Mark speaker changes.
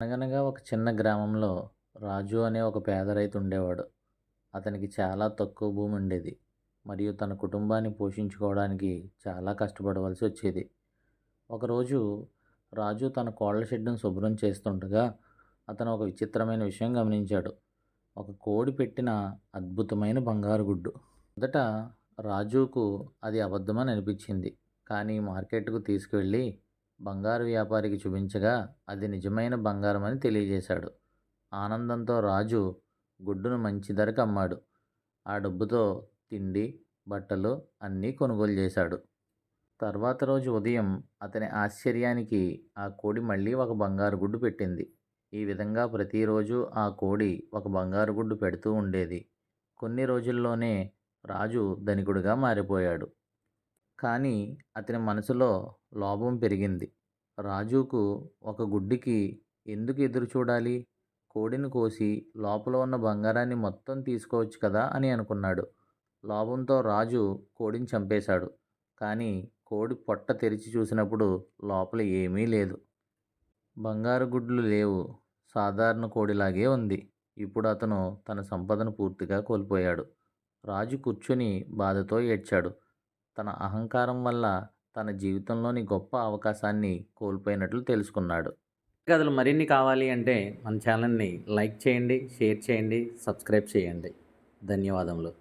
Speaker 1: అనగనగా ఒక చిన్న గ్రామంలో రాజు అనే ఒక పేద రైతు ఉండేవాడు. అతనికి చాలా తక్కువ భూమి ఉండేది. మరియు తన కుటుంబాన్ని పోషించుకోవడానికి చాలా కష్టపడవలసి వచ్చేది. ఒకరోజు రాజు తన కోళ్ల షెడ్డును శుభ్రం చేస్తుండగా అతను ఒక విచిత్రమైన విషయం గమనించాడు. ఒక కోడి పెట్టిన అద్భుతమైన బంగారు గుడ్డు. మొదట రాజుకు అది అబద్ధమని అనిపించింది. కానీ మార్కెట్కు తీసుకువెళ్ళి బంగారు వ్యాపారికి చూపించగా అది నిజమైన బంగారం అని తెలియజేశాడు. ఆనందంతో రాజు గుడ్డును మంచి ధరకు అమ్మాడు. ఆ డబ్బుతో తిండి, బట్టలు అన్నీ కొనుగోలు చేశాడు. తర్వాత రోజు ఉదయం అతని ఆశ్చర్యానికి ఆ కోడి మళ్ళీ ఒక బంగారు గుడ్డు పెట్టింది. ఈ విధంగా ప్రతిరోజు ఆ కోడి ఒక బంగారు గుడ్డు పెడుతూ ఉండేది. కొన్ని రోజుల్లోనే రాజు ధనికుడిగా మారిపోయాడు. కానీ అతని మనసులో లోభం పెరిగింది. రాజుకు ఒక గుడ్డుకి ఎందుకు ఎదురు చూడాలి? కోడిని కోసి లోపల ఉన్న బంగారాన్ని మొత్తం తీసుకోవచ్చు కదా అని అనుకున్నాడు. లోభంతో రాజు కోడిని చంపేశాడు. కానీ కోడి పొట్ట తెరిచి చూసినప్పుడు లోపల ఏమీ లేదు. బంగారు గుడ్లు లేవు. సాధారణ కోడిలాగే ఉంది. ఇప్పుడు అతను తన సంపదను పూర్తిగా కోల్పోయాడు. రాజు కూర్చుని బాధతో ఏడ్చాడు. తన అహంకారం వల్ల తన జీవితంలోని గొప్ప అవకాశాన్ని కోల్పోయినట్లు తెలుసుకున్నాడు. కథలు మరిన్ని కావాలి అంటే మన ఛానల్ని లైక్ చేయండి, షేర్ చేయండి, సబ్స్క్రైబ్ చేయండి. ధన్యవాదములు.